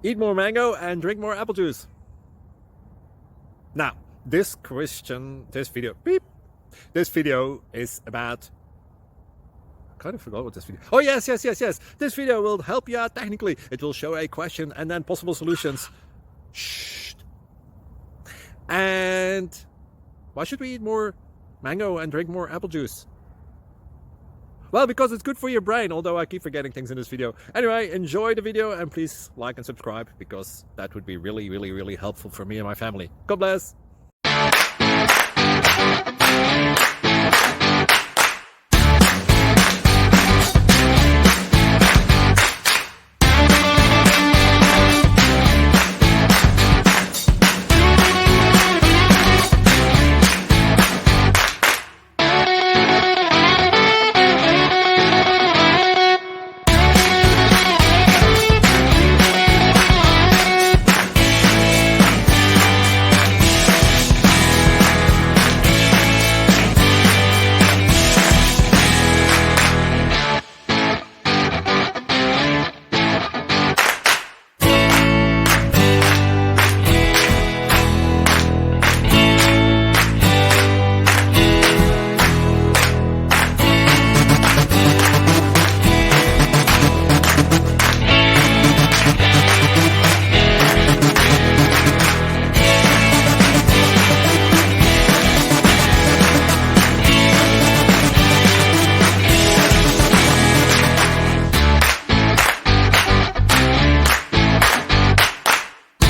Eat more mango and drink more apple juice. Now, this video is about, I kind of forgot what this video. Oh, yes. This video will help you out technically. It will show a question and then possible solutions. Shh. And why should we eat more mango and drink more apple juice? Well, because it's good for your brain, although I keep forgetting things in this video. Anyway, enjoy the video and please like and subscribe, because that would be really helpful for me and my family. God bless.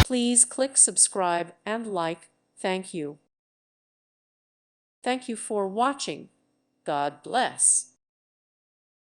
Please click subscribe and like. Thank you. Thank you for watching. God bless.